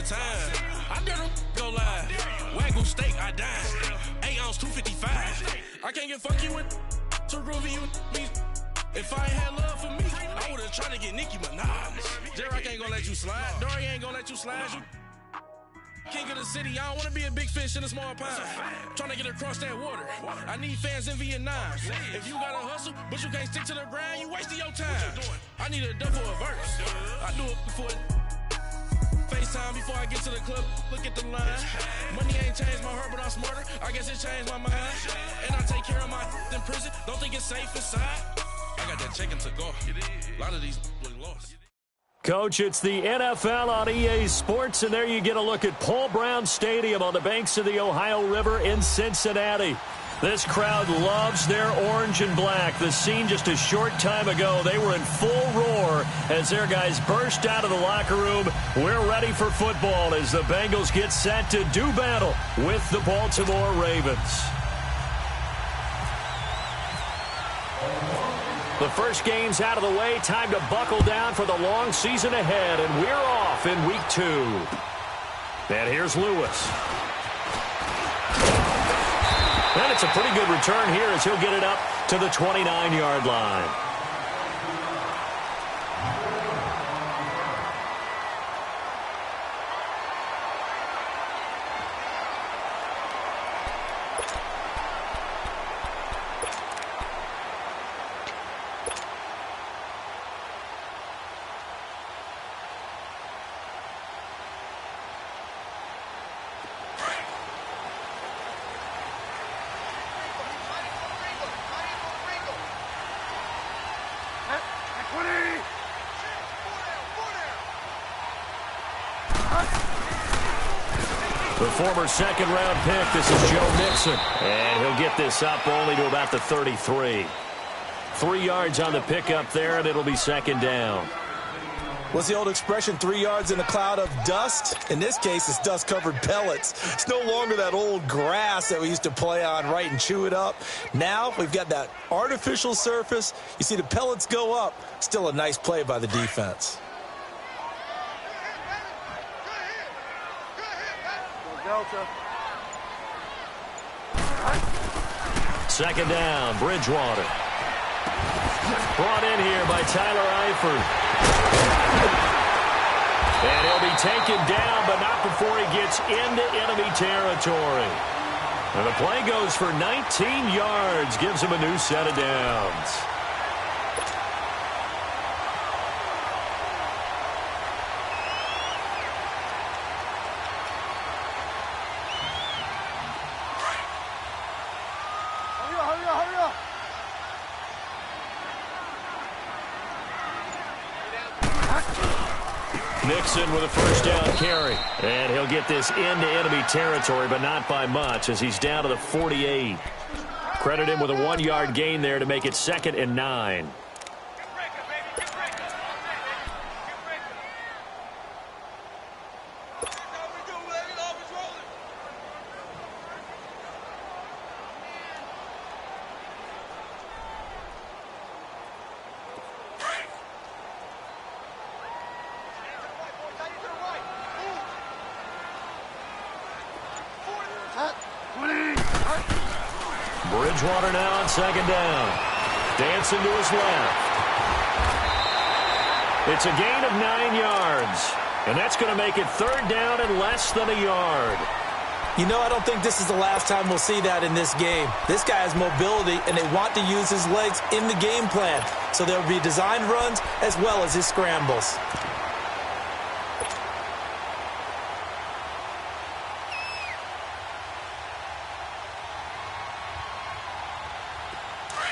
time. I dare them go live. Wagyu steak, I dine. 8 ounce, 255. I can't get funky with too groovy you me. If I ain't had love for me, I would've tried to get Nicki Minaj. Derek ain't gonna let you slide. Dory ain't gonna let you slide. You king of the city, I don't wanna be a big fish in a small pond. Trying to get across that water. I need fans in Vietnam. If you gotta hustle, but you can't stick to the grind, you wasting your time. I need a double a verse. I do it before FaceTime before I get to the club. Look at the line. Money ain't changed my heart, but I'm smarter. I guess it changed my mind. And I take care of my in prison. Don't think it's safe inside. I got that chicken to go. A lot of these look lost. Coach, it's the NFL on EA Sports, and there you get a look at Paul Brown Stadium on the banks of the Ohio River in Cincinnati. This crowd loves their orange and black. The scene just a short time ago, they were in full roar as their guys burst out of the locker room. We're ready for football as the Bengals get set to do battle with the Baltimore Ravens. The first game's out of the way. Time to buckle down for the long season ahead, and we're off in week 2. And here's Lewis. And it's a pretty good return here as he'll get it up to the 29-yard line. The former second-round pick, this is Joe Mixon. And he'll get this up only to about the 33. 3 yards on the pickup there, and it'll be second down. What's the old expression, 3 yards in a cloud of dust? In this case, it's dust-covered pellets. It's no longer that old grass that we used to play on, right, and chew it up. Now we've got that artificial surface. You see the pellets go up. Still a nice play by the defense. Second down, Bridgewater. Brought in here by Tyler Eifert. And he'll be taken down, but not before he gets into enemy territory. And the play goes for 19 yards, gives him a new set of downs. Mixon with a first down carry. And he'll get this into enemy territory, but not by much as he's down to the 48. Credit him with a 1-yard gain there to make it 2nd and 9. Bridgewater now on second down. Dancing to his left. It's a gain of 9 yards. And that's going to make it 3rd down and less than a yard. You know, I don't think this is the last time we'll see that in this game. This guy has mobility, and they want to use his legs in the game plan. So there will be designed runs as well as his scrambles.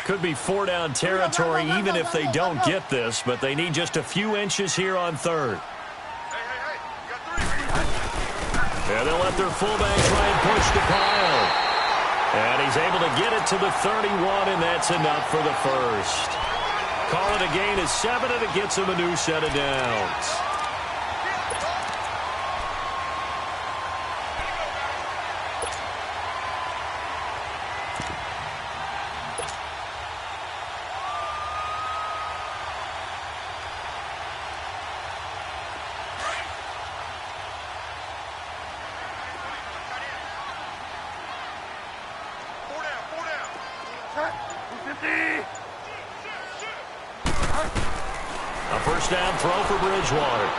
Could be 4-down territory even if they don't get this, but they need just a few inches here on 3rd. And they'll let their fullback try and push the pile. And he's able to get it to the 31, and that's enough for the first. Call it a gain of 7, and it gets him a new set of downs. first down throw for Bridgewater.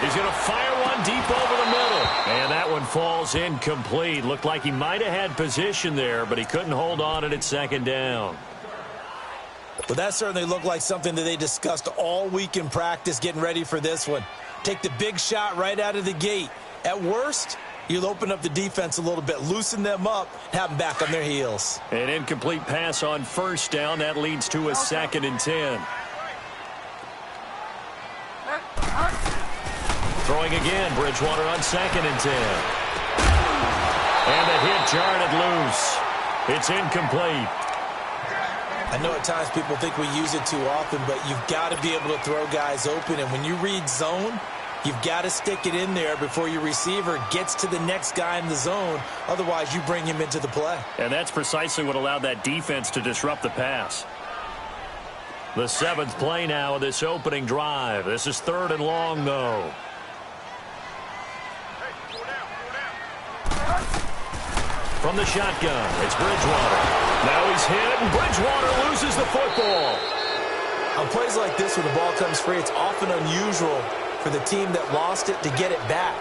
He's going to fire one deep over the middle. And that one falls incomplete. Looked like he might have had position there, but he couldn't hold on at second down. Well, that certainly looked like something that they discussed all week in practice getting ready for this one. Take the big shot right out of the gate. At worst, you'll open up the defense a little bit, loosen them up, have them back on their heels. An incomplete pass on first down. That leads to a 2nd and 10. Throwing again, Bridgewater on 2nd and 10. And the hit jarred it loose. It's incomplete. I know at times people think we use it too often, but you've got to be able to throw guys open. And when you read zone, you've got to stick it in there before your receiver gets to the next guy in the zone. Otherwise, you bring him into the play. And that's precisely what allowed that defense to disrupt the pass. The 7th play now of this opening drive. This is 3rd and long, though. From the shotgun, it's Bridgewater. Now he's hit, and Bridgewater loses the football. On plays like this, when the ball comes free, it's often unusual for the team that lost it to get it back.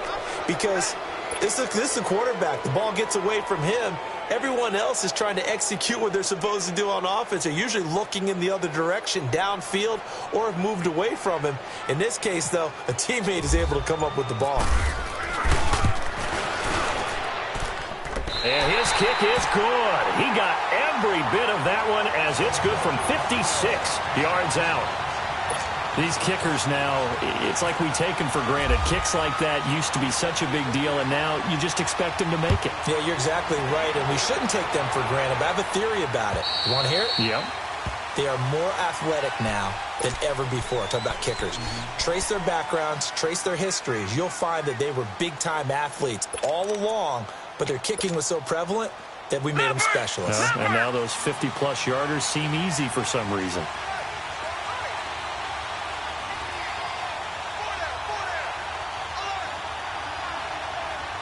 Because this is the quarterback. The ball gets away from him. Everyone else is trying to execute what they're supposed to do on offense. They're usually looking in the other direction, downfield, or have moved away from him. In this case, though, a teammate is able to come up with the ball. And his kick is good. He got every bit of that one as it's good from 56 yards out. These kickers now, it's like we take them for granted. Kicks like that used to be such a big deal, and now you just expect them to make it. Yeah, you're exactly right, and we shouldn't take them for granted. But I have a theory about it. You want to hear it? Yep. They are more athletic now than ever before. Talk about kickers. Trace their backgrounds, trace their histories. You'll find that they were big-time athletes all along, but their kicking was so prevalent that we made them specialists. And now those 50-plus yarders seem easy for some reason.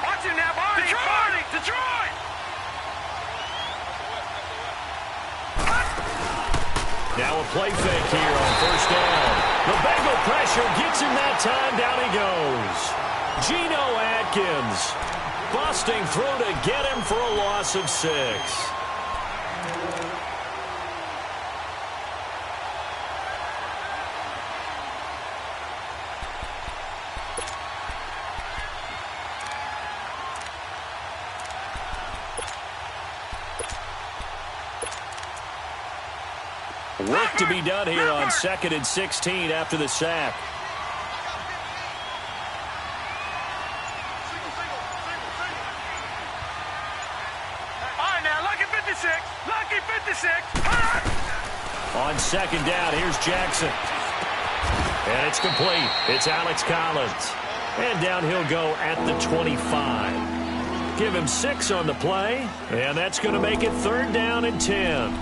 Watch him now, Barney! Detroit! Now a play fake here on first down. The Bengal pressure gets him that time. Down he goes. Geno Atkins busting through to get him for a loss of 6. Work to be done here on 2nd and 16 after the sack. Lucky 56. On 2nd down, here's Jackson. And it's complete. It's Alex Collins. And down he'll go at the 25. Give him 6 on the play. And that's going to make it 3rd down and 10.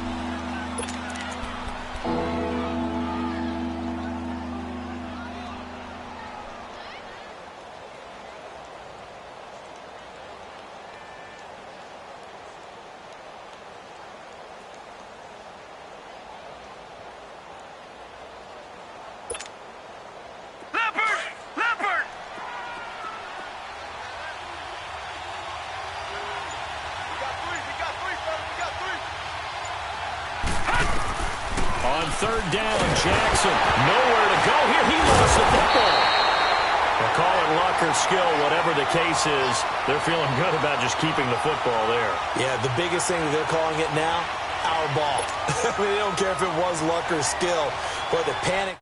On 3rd down, Jackson, nowhere to go here. He lost the football. They'll call it luck or skill, whatever the case is. They're feeling good about just keeping the football there. Yeah, the biggest thing that they're calling it now, our ball. I mean, they don't care if it was luck or skill, but the panic.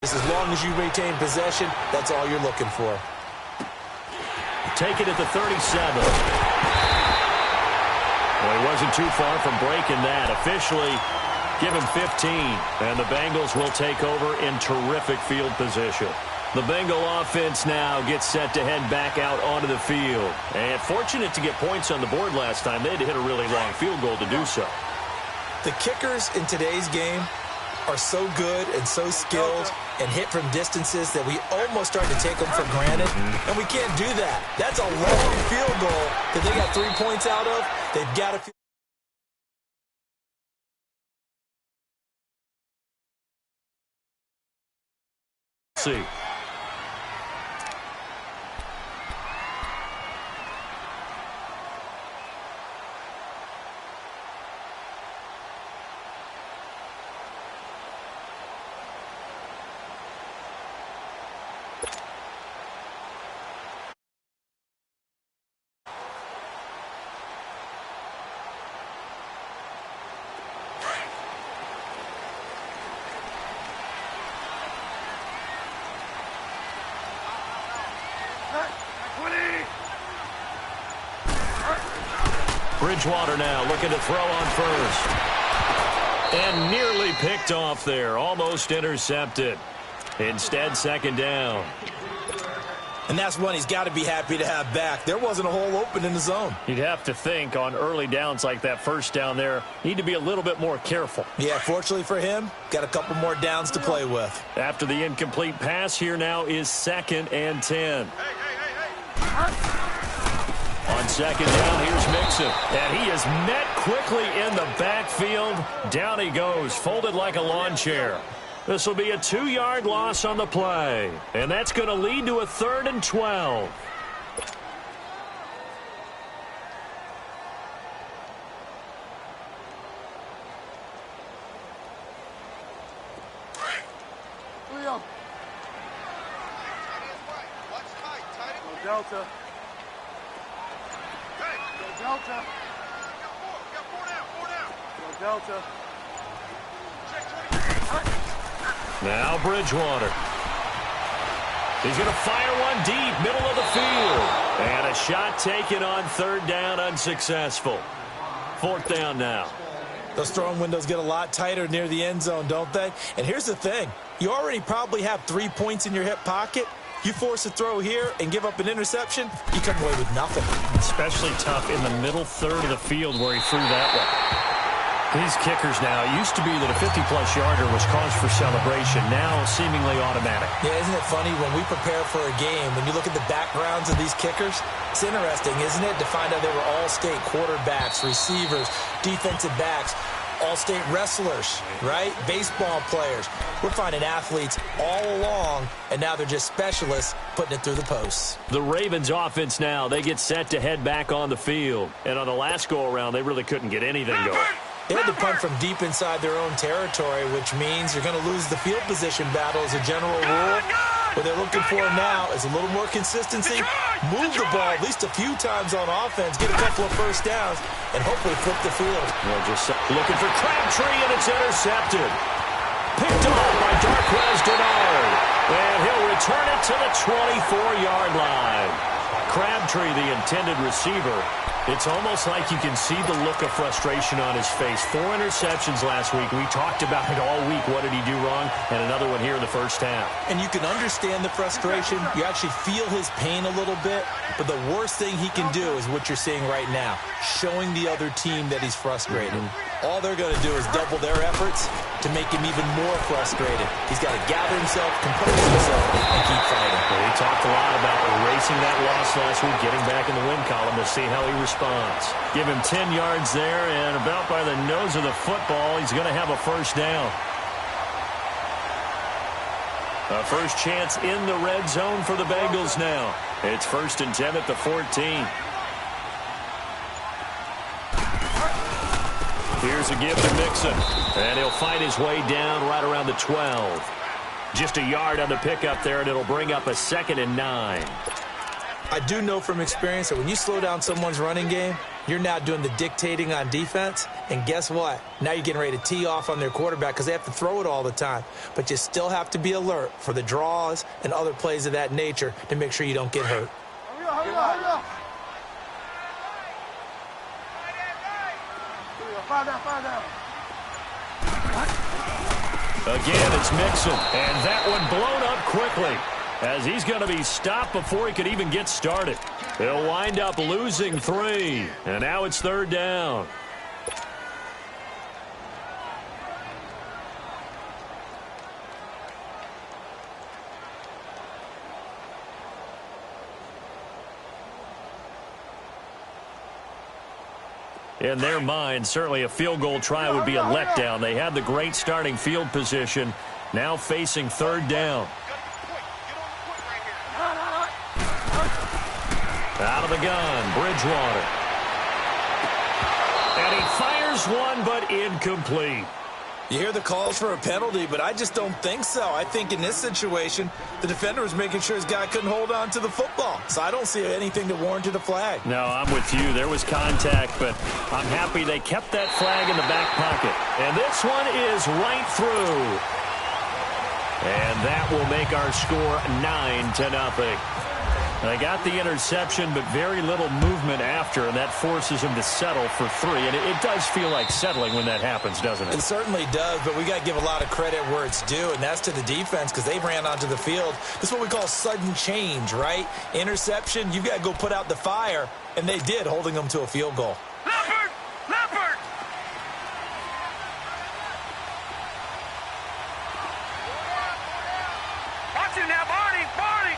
As long as you retain possession, that's all you're looking for. Take it at the 37. Well, he wasn't too far from breaking that. Officially, give him 15, and the Bengals will take over in terrific field position. The Bengal offense now gets set to head back out onto the field. And fortunate to get points on the board last time. They had to hit a really long field goal to do so. The kickers in today's game are so good and so skilled and hit from distances that we almost start to take them for granted, and we can't do that. That's a long field goal that they got 3 points out of. They've got to See. Bridgewater now looking to throw on first. And nearly picked off there. Almost intercepted. Instead, second down. And that's one he's got to be happy to have back. There wasn't a hole open in the zone. You'd have to think on early downs like that first down there, need to be a little bit more careful. Yeah, fortunately for him, got a couple more downs to play with. After the incomplete pass, here now is 2nd and 10. On second down, here's Mixon. And he is met quickly in the backfield. Down he goes, folded like a lawn chair. This will be a 2-yard loss on the play. And that's going to lead to a 3rd and 12. Delta. Delta. Delta. Now Bridgewater. He's going to fire one deep, middle of the field. And a shot taken on 3rd down, unsuccessful. 4th down now. Those throwing windows get a lot tighter near the end zone, don't they? And here's the thing. You already probably have 3 points in your hip pocket. You force a throw here and give up an interception, you come away with nothing. Especially tough in the middle third of the field where he threw that one. These kickers now, it used to be that a 50-plus yarder was cause for celebration. Now seemingly automatic. Yeah, isn't it funny when we prepare for a game, when you look at the backgrounds of these kickers, it's interesting, isn't it, to find out they were all-state quarterbacks, receivers, defensive backs, all-state wrestlers, right? Baseball players. We're finding athletes all along, and now they're just specialists putting it through the posts. The Ravens offense now, they get set to head back on the field. And on the last go-around, they really couldn't get anything going. They had to punt from deep inside their own territory, which means you're going to lose the field position battle as a general rule. What they're looking for now is a little more consistency, move the ball at least a few times on offense, get a couple of first downs, and hopefully flip the field. They're just looking for Crabtree, and it's intercepted. Picked off by Darquez Dennard. And he'll return it to the 24-yard line. Crabtree, the intended receiver. It's almost like you can see the look of frustration on his face. 4 interceptions last week. We talked about it all week. What did he do wrong? And another one here in the first half. And you can understand the frustration. You actually feel his pain a little bit. But the worst thing he can do is what you're seeing right now, showing the other team that he's frustrated. All they're going to do is double their efforts to make him even more frustrated. He's got to gather himself, compose himself, and keep fighting. Well, he talked a lot about erasing that loss last week, getting back in the win column to see how he responds. Give him 10 yards there, and about by the nose of the football, he's going to have a first down. A first chance in the red zone for the Bengals now. It's 1st and 10 at the 14. Here's a give to Mixon. And he'll find his way down right around the 12. Just a yard on the pickup there, and it'll bring up a 2nd and 9. I do know from experience that when you slow down someone's running game, you're now doing the dictating on defense. And guess what? Now you're getting ready to tee off on their quarterback because they have to throw it all the time. But you still have to be alert for the draws and other plays of that nature to make sure you don't get hurt. Hurry up. Find out. Again, it's Mixon, and that one blown up quickly as he's going to be stopped before he could even get started. They'll wind up losing 3, and now it's 3rd down. In their mind, certainly a field goal try would be a letdown. They had the great starting field position, now facing 3rd down. Out of the gun, Bridgewater. And he fires one, but incomplete. You hear the calls for a penalty, but I just don't think so. I think in this situation, the defender was making sure his guy couldn't hold on to the football. So I don't see anything that warranted a flag. No, I'm with you. There was contact, but I'm happy they kept that flag in the back pocket. And this one is right through. And that will make our score 9-0. They got the interception, but very little movement after, and that forces him to settle for 3. And it does feel like settling when that happens, doesn't it? It certainly does, but we got to give a lot of credit where it's due, and that's to the defense because they ran onto the field. This is what we call sudden change, right? Interception, you've got to go put out the fire, and they did, holding them to a field goal. Leopard! Leopard! Watch him now, Barney! Barney!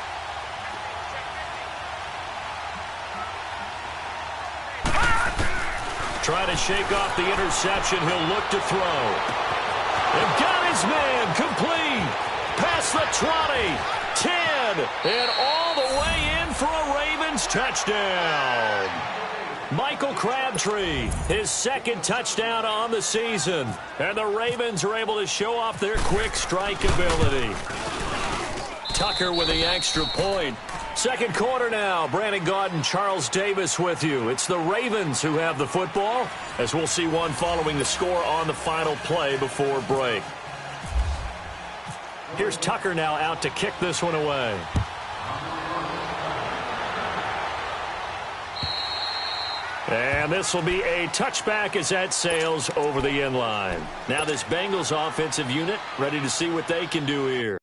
Trying to shake off the interception. He'll look to throw. And got his man complete. Past the 20, 10, and all the way in for a Ravens touchdown. Michael Crabtree, his second touchdown on the season. And the Ravens are able to show off their quick strike ability. Tucker with the extra point. Second quarter now. Brandon Gaudin, Charles Davis with you. It's the Ravens who have the football, as we'll see one following the score on the final play before break. Here's Tucker now out to kick this one away. And this will be a touchback as that sails over the end line. Now this Bengals offensive unit ready to see what they can do here.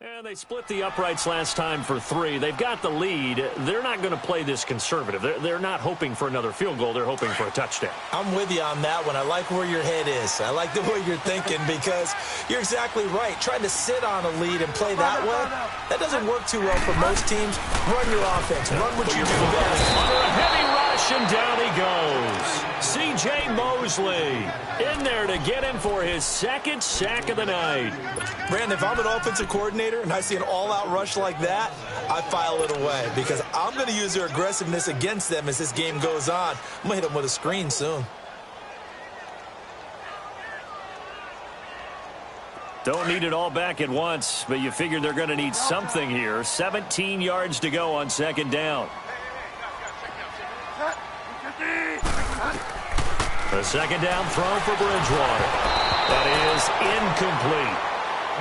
And they split the uprights last time for 3. They've got the lead. They're not going to play this conservative. They're not hoping for another field goal. They're hoping for a touchdown. I'm with you on that one. I like where your head is. I like the way you're thinking because you're exactly right. Trying to sit on a lead and play that way, that doesn't work too well for most teams. Run your offense. Run what you do best. Under a heavy rush, and down he goes. C.J. Mosley in there to get him for his second sack of the night. Brandon, if I'm an offensive coordinator and I see an all-out rush like that, I file it away because I'm going to use their aggressiveness against them as this game goes on. I'm going to hit them with a screen soon. Don't need it all back at once, but you figure they're going to need something here. 17 yards to go on second down. The second down throw for Bridgewater. That is incomplete.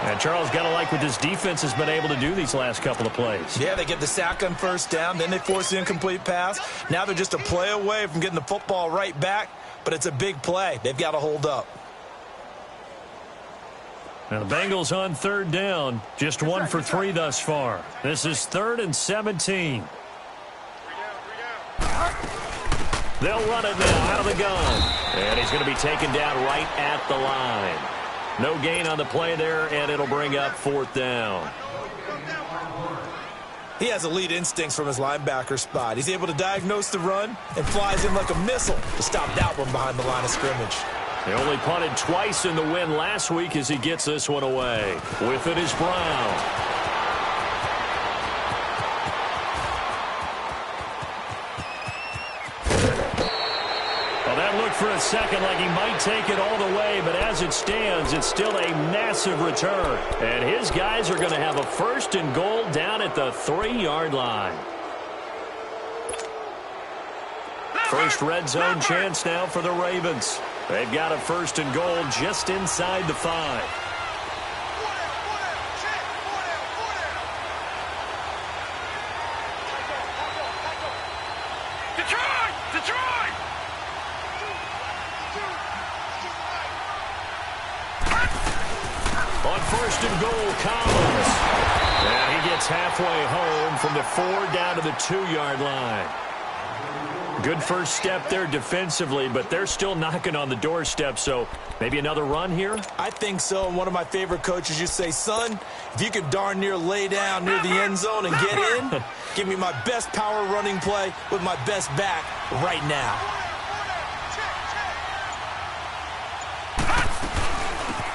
And Charles, got to like what this defense has been able to do these last couple of plays. Yeah, they get the sack on first down, then they force the incomplete pass. Now they're just a play away from getting the football right back, but it's a big play. They've got to hold up. Now the Bengals on third down, just 1 for 3 thus far. This is 3rd and 17. They'll run it now out of the gun. And he's going to be taken down right at the line. No gain on the play there, and it'll bring up 4th down. He has elite instincts from his linebacker spot. He's able to diagnose the run and flies in like a missile to stop that one behind the line of scrimmage. They only punted twice in the win last week as he gets this one away. With it is Brown. For a second like he might take it all the way, but as it stands, it's still a massive return. And his guys are going to have a 1st and goal down at the 3-yard line. First red zone chance now for the Ravens. They've got a 1st and goal just inside the 5. On 1st and goal, Collins. And he gets halfway home from the 4 down to the 2-yard line. Good first step there defensively, but they're still knocking on the doorstep, so maybe another run here? I think so, and one of my favorite coaches used to say, son, if you could darn near lay down near the end zone and get in, give me my best power running play with my best back right now.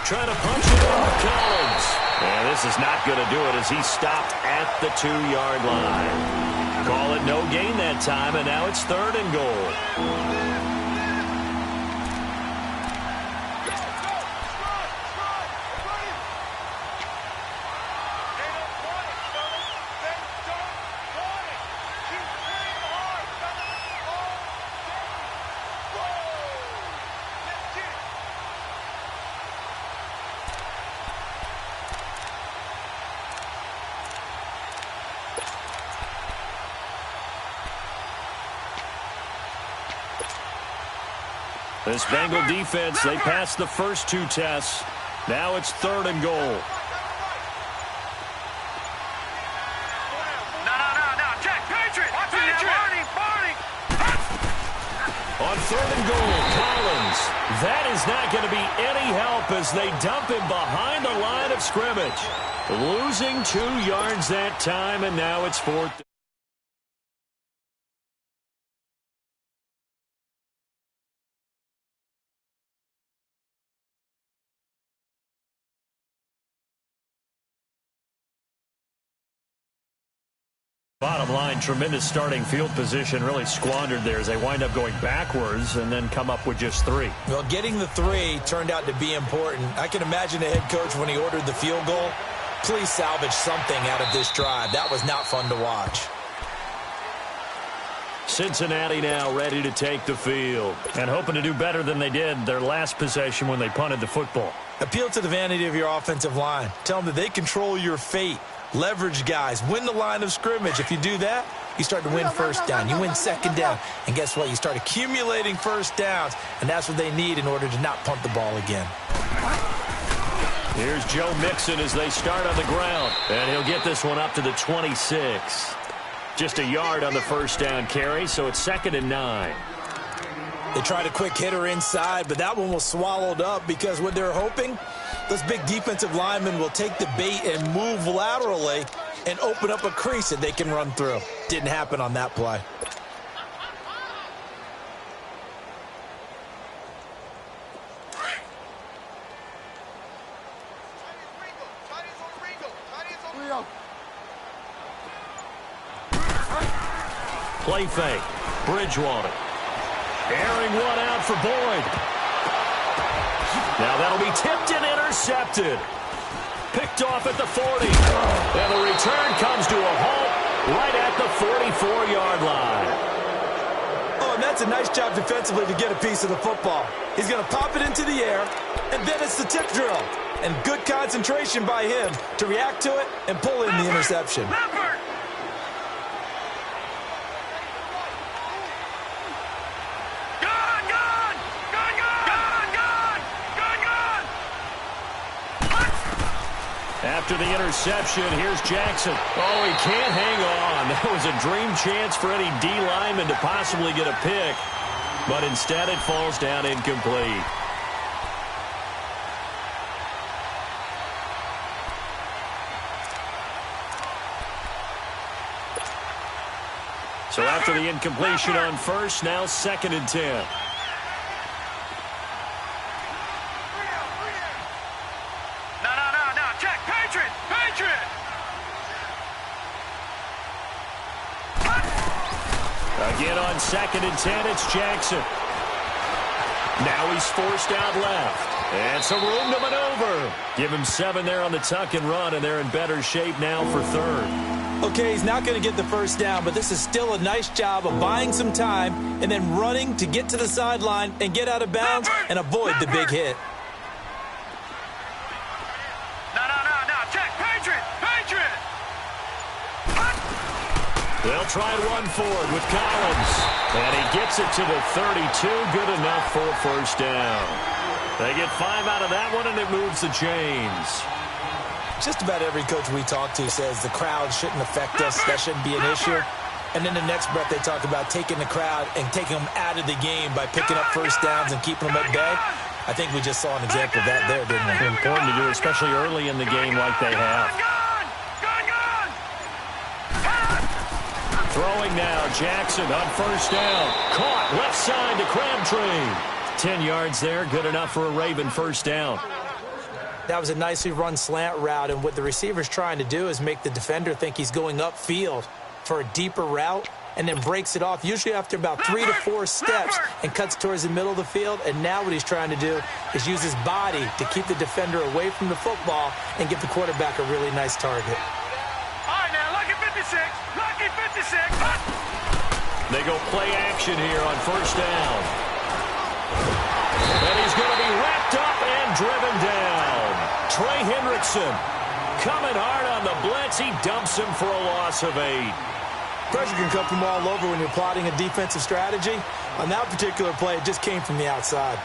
Trying to punch it in to Collins. And this is not going to do it as he stopped at the 2-yard line. Call it no gain that time, and now it's 3rd and goal. This Bengal defense, they passed the first 2 tests. Now it's 3rd and goal. No. Check. Patriot. Barney. On 3rd and goal, Collins. That is not going to be any help as they dump him behind the line of scrimmage. Losing 2 yards that time, and now it's 4th. Bottom line, tremendous starting field position, really squandered there as they wind up going backwards and then come up with just 3. Well, getting the 3 turned out to be important. I can imagine the head coach when he ordered the field goal. Please salvage something out of this drive. That was not fun to watch. Cincinnati now ready to take the field and hoping to do better than they did their last possession when they punted the football. Appeal to the vanity of your offensive line. Tell them that they control your fate. Leverage guys. Win the line of scrimmage. If you do that, you start to win first down. You win second down. And guess what? You start accumulating first downs. And that's what they need in order to not punt the ball again. Here's Joe Mixon as they start on the ground. And he'll get this one up to the 26. Just a yard on the first down carry, so it's 2nd and 9. They tried a quick hitter inside, but that one was swallowed up because what they're hoping, those big defensive linemen will take the bait and move laterally and open up a crease that they can run through. Didn't happen on that play. Play fake. Bridgewater. Airing one out for Boyd. Now that'll be tipped and intercepted. Picked off at the 40. And the return comes to a halt right at the 44-yard line. Oh, and that's a nice job defensively to get a piece of the football. He's going to pop it into the air, and then it's the tip drill. And good concentration by him to react to it and pull in the interception. After the interception, here's Jackson. Oh, he can't hang on. That was a dream chance for any D lineman to possibly get a pick. But instead, it falls down incomplete. So after the incompletion on first, now 2nd and 10. Again on 2nd and 10, it's Jackson. Now he's forced out left. And some room to maneuver. Give him 7 there on the tuck and run, and they're in better shape now for 3rd. Okay, he's not going to get the first down, but this is still a nice job of buying some time and then running to get to the sideline and get out of bounds and avoid the big hit. Check. Patriot. They'll try and run forward with Collins. And he gets it to the 32. Good enough for a first down. They get 5 out of that one, and it moves the chains. Just about every coach we talk to says the crowd shouldn't affect us. That shouldn't be an issue. And then the next breath they talk about taking the crowd and taking them out of the game by picking up first downs and keeping them at bay. I think we just saw an example of that there, didn't we? Important to do, especially early in the game like they have. Throwing now, Jackson on first down. Caught left side to Crabtree. 10 yards there, good enough for a Raven first down. That was a nicely run slant route, and what the receiver's trying to do is make the defender think he's going upfield for a deeper route and then breaks it off, usually after about 3 to 4 steps, and cuts towards the middle of the field. And now what he's trying to do is use his body to keep the defender away from the football and give the quarterback a really nice target. All right, now, lucky 56. Lucky 56. They go play action here on first down. And he's going to be wrapped up and driven down. Trey Hendrickson coming hard on the blitz. He dumps him for a loss of 8. Pressure can come from all over when you're plotting a defensive strategy. On that particular play, it just came from the outside.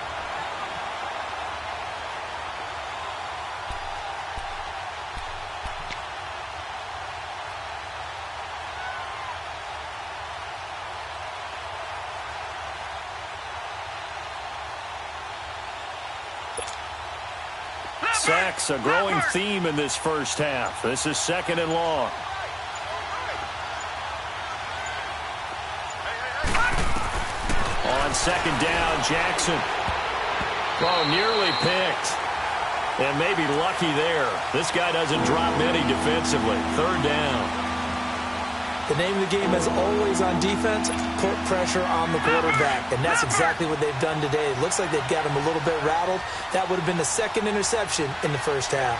Sacks, a growing theme in this first half. This is 2nd and long. On 2nd down, Jackson. Oh, nearly picked. And maybe lucky there. This guy doesn't drop many defensively. 3rd down. The name of the game is always on defense, put pressure on the quarterback. And that's exactly what they've done today. It looks like they've got him a little bit rattled. That would have been the 2nd interception in the first half.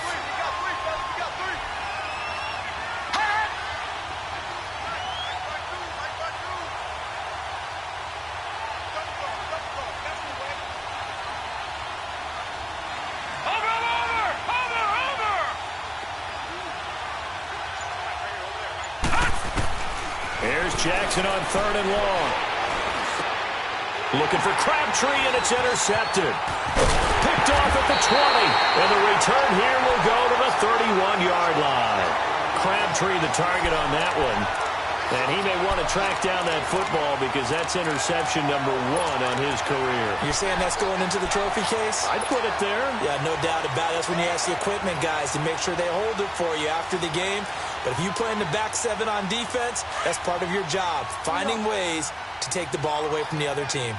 Jackson on 3rd and long. Looking for Crabtree, and it's intercepted. Picked off at the 20. And the return here will go to the 31-yard line. Crabtree the target on that one. And he may want to track down that football because that's interception number 1 on his career. You're saying that's going into the trophy case? I'd put it there. Yeah, no doubt about it. That's when you ask the equipment guys to make sure they hold it for you after the game. But if you play in the back 7 on defense, that's part of your job, finding ways to take the ball away from the other team.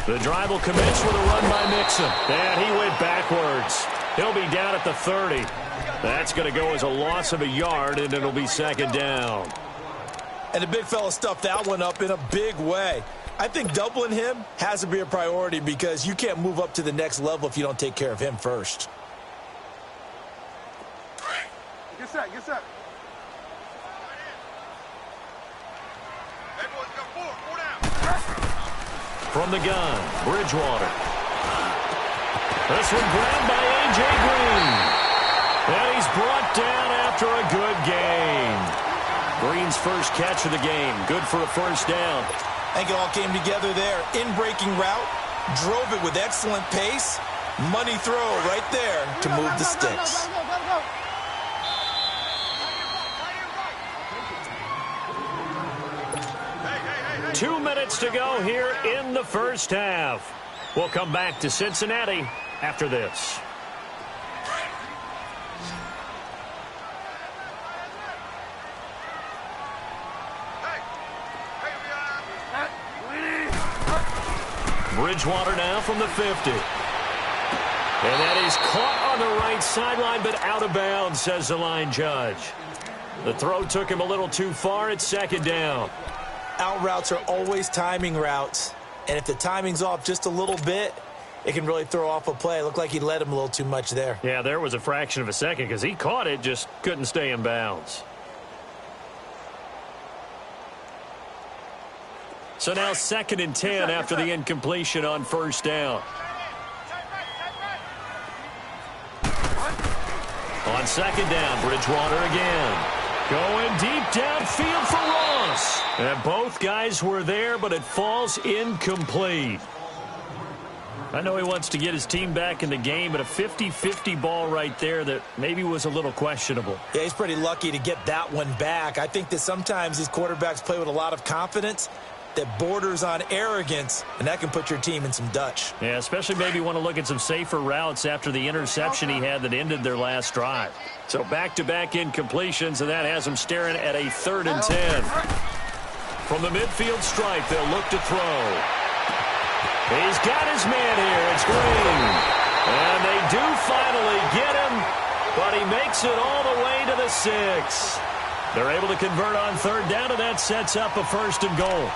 The drive will commence with a run by Mixon. And he went backwards. He'll be down at the 30. That's going to go as a loss of a yard, and it'll be 2nd down. And the big fella stuffed that one up in a big way. I think doubling him has to be a priority because you can't move up to the next level if you don't take care of him first. Get set, get set. From the gun, Bridgewater. This one grabbed by A.J. Green. And he's brought down after a good gain. Green's first catch of the game. Good for a first down. I think it all came together there. In-breaking route, drove it with excellent pace. Money throw right there to move the sticks. 2 minutes to go here in the first half. We'll come back to Cincinnati after this. Bridgewater now from the 50. And that is caught on the right sideline, but out of bounds, says the line judge. The throw took him a little too far. It's 2nd down. Out routes are always timing routes. And if the timing's off just a little bit, it can really throw off a play. It looked like he led him a little too much there. Yeah, there was a fraction of a second because he caught it, just couldn't stay in bounds. So now 2nd and 10 after the incompletion on first down. On 2nd down, Bridgewater again. Going deep downfield for Ross. And both guys were there, but it falls incomplete. I know he wants to get his team back in the game, but a 50-50 ball right there that maybe was a little questionable. Yeah, he's pretty lucky to get that one back. I think that sometimes these quarterbacks play with a lot of confidence that borders on arrogance, and that can put your team in some Dutch. Yeah, especially maybe want to look at some safer routes after the interception he had that ended their last drive. So back-to-back incompletions, and that has him staring at a 3rd and 10. From the midfield stripe, they'll look to throw. He's got his man here. It's Green. And they do finally get him, but he makes it all the way to the 6. They're able to convert on 3rd down, and that sets up a 1st and goal.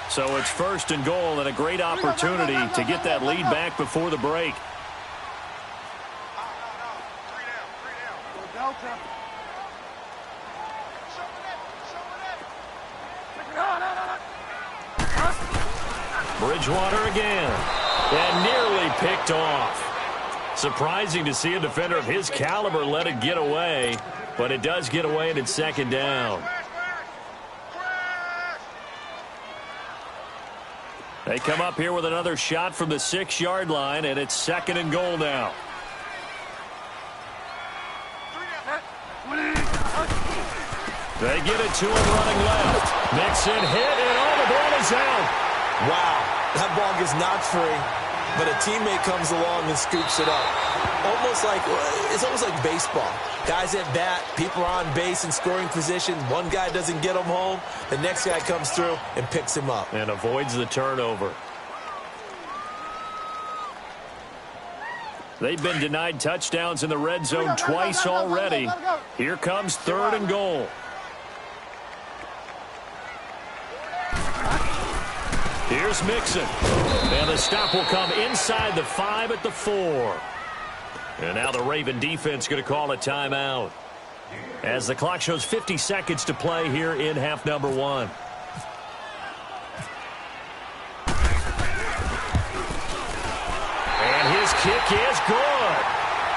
So it's 1st and goal and a great opportunity to get that lead back before the break. Bridgewater again, and nearly picked off. Surprising to see a defender of his caliber let it get away, but it does get away and it's 2nd down. They come up here with another shot from the 6-yard line, and it's 2nd and goal now. They get it to him running left. Mixon hit, and all the ball is out. Wow, that ball gets knocked free, but a teammate comes along and scoops it up. It's almost like baseball. Guys at bat, people are on base in scoring position. One guy doesn't get him home. The next guy comes through and picks him up. And avoids the turnover. They've been denied touchdowns in the red zone twice already. Here comes 3rd and goal. Here's Mixon. And the stop will come inside the 5 at the 4. And now the Raven defense going to call a timeout as the clock shows 50 seconds to play here in half number 1. And his kick is good.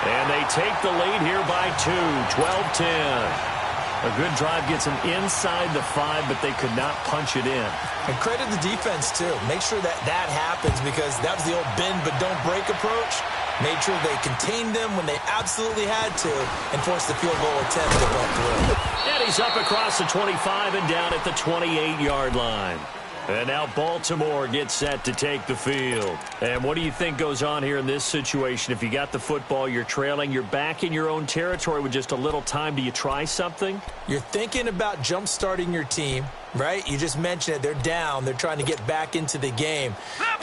And they take the lead here by 2, 12-10. A good drive gets them inside the 5, but they could not punch it in. And credit the defense, too. Make sure that happens because that was the old bend but don't break approach. Made sure they contained them when they absolutely had to and forced the field goal attempt to go through. And he's up across the 25 and down at the 28-yard line. And now Baltimore gets set to take the field. And what do you think goes on here in this situation? If you got the football, you're trailing, you're back in your own territory with just a little time. Do you try something? You're thinking about jump-starting your team, right? You just mentioned it. They're down. They're trying to get back into the game.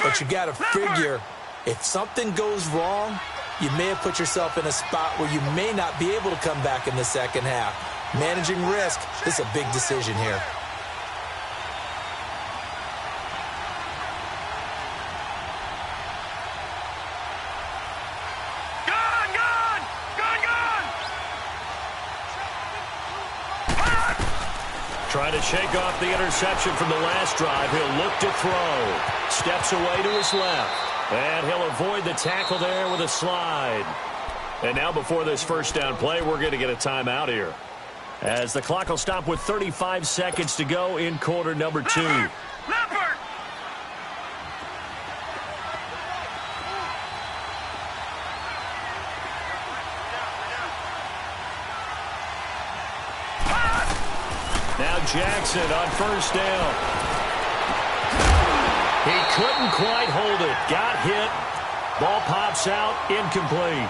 But you got to figure if something goes wrong, you may have put yourself in a spot where you may not be able to come back in the second half. Managing risk is a big decision here. Trying to shake off the interception from the last drive. He'll look to throw. Steps away to his left. And he'll avoid the tackle there with a slide. And now before this 1st down play, we're going to get a timeout here, as the clock will stop with 35 seconds to go in quarter number 2. Now Jackson on 1st down. He couldn't quite hold it. Got hit. Ball pops out. Incomplete.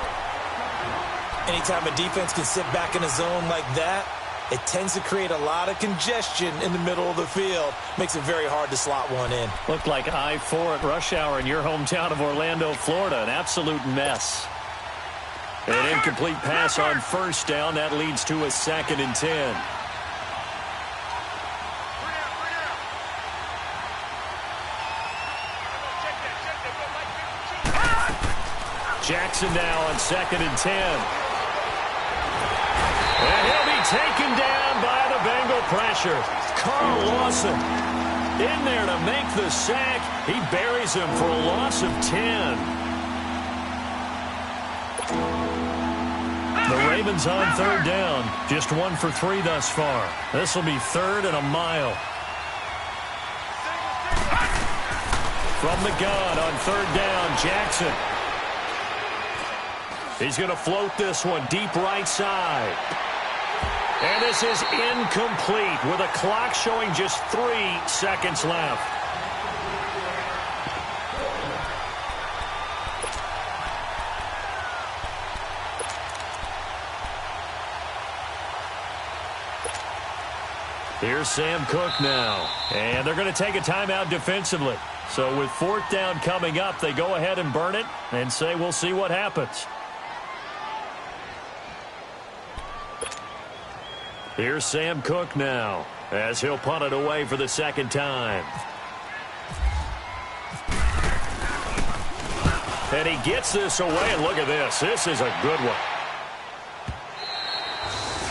Anytime a defense can sit back in a zone like that, it tends to create a lot of congestion in the middle of the field. Makes it very hard to slot one in. Looked like I-4 at rush hour in your hometown of Orlando, Florida. An absolute mess. An incomplete pass on 1st down. That leads to a 2nd and 10. Jackson now on 2nd and 10. And he'll be taken down by the Bengal pressure. Carl Lawson in there to make the sack. He buries him for a loss of 10. The Ravens on third down. Just 1 for 3 thus far. This will be 3rd and a mile. From the gun on 3rd down, Jackson. He's going to float this one deep right side. And this is incomplete with a clock showing just 3 seconds left. Here's Sam Cook now. And they're going to take a timeout defensively. So with 4th down coming up, they go ahead and burn it and say we'll see what happens. Here's Sam Cook now as he'll punt it away for the 2nd time. And he gets this away, and look at this. This is a good one.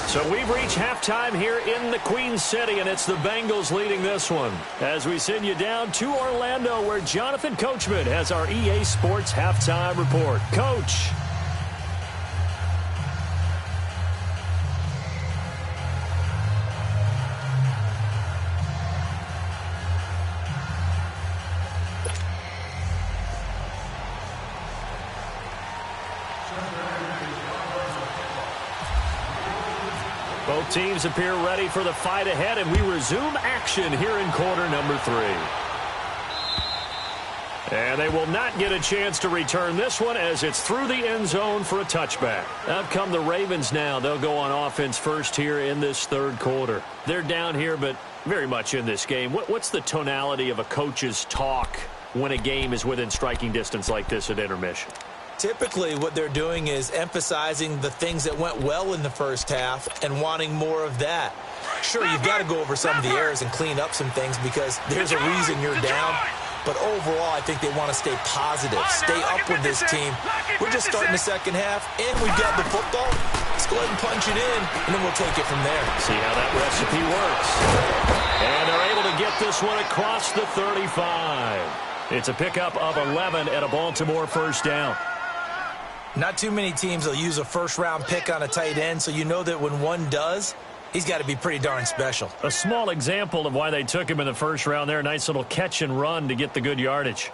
So we've reached halftime here in the Queen City, and it's the Bengals leading this one. As we send you down to Orlando, where Jonathan Coachman has our EA Sports Halftime Report. Coach. Both teams appear ready for the fight ahead, and we resume action here in quarter number 3. And they will not get a chance to return this one as it's through the end zone for a touchback. Out come the Ravens now. They'll go on offense first here in this 3rd quarter. They're down here, but very much in this game. What's the tonality of a coach's talk when a game is within striking distance like this at intermission? Typically, what they're doing is emphasizing the things that went well in the first half and wanting more of that. Sure, you've got to go over some of the errors and clean up some things because there's a reason you're down. But overall, I think they want to stay positive, stay up with this team. We're just starting the 2nd half, and we've got the football. Let's go ahead and punch it in, and then we'll take it from there. See how that recipe works. And they're able to get this one across the 35. It's a pickup of 11 at a Baltimore 1st down. Not too many teams will use a 1st-round pick on a tight end, so you know that when one does, he's got to be pretty darn special. A small example of why they took him in the 1st round there. Nice little catch and run to get the good yardage.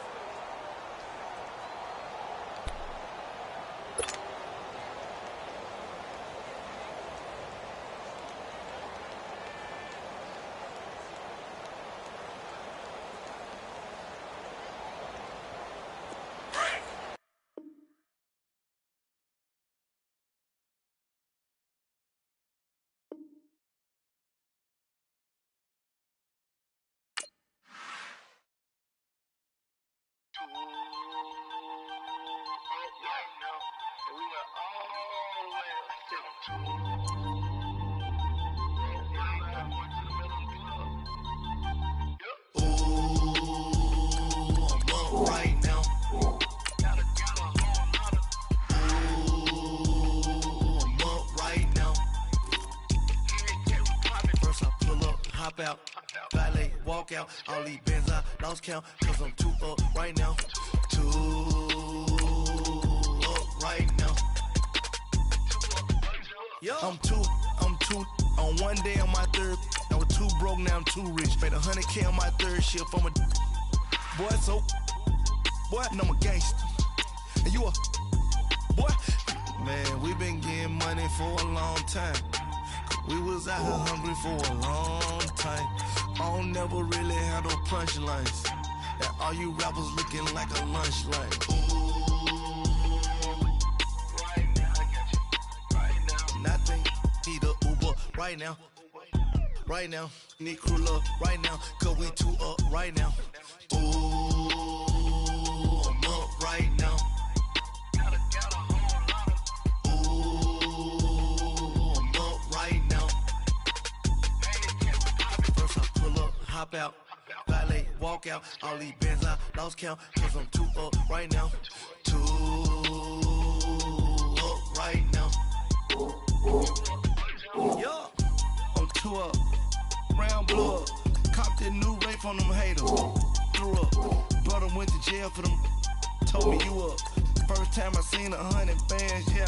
Out, valet, walk out, all these bands I lost count, cause I'm 2 up right now, 2 up right now, I'm two, on one day on my 3rd, I was 2 broke, now I'm 2 rich, made 100K on my 3rd shift from a boy, so, boy, and I'm a gangster, and you a, boy, man, we been getting money for a long time. We was out here hungry for a long time. I don't never really handle punchlines. And all you rappers looking like a lunch line. Right now, I got you. Right now. Nothing. Need a Uber right now. Right now. Need crew love right now. Cause we 2 up right now. Ooh, I'm up right now. Hop out, valet, walk out, all these bands I lost count, cause I'm 2 up right now, 2 up right now, yeah, I'm 2 up, round blood, copped that new rape on them haters, threw up, brother went to jail for them, told me you up, first time I seen 100 bands, yeah.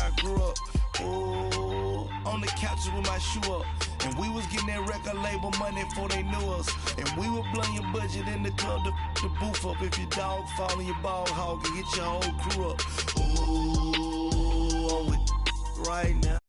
pictures with my shoe up. And we was getting that record label money before they knew us. And we were blowing your budget in the club to booth up. If your dog fall in your ball hog and get your whole crew up. Ooh, I'm with right now.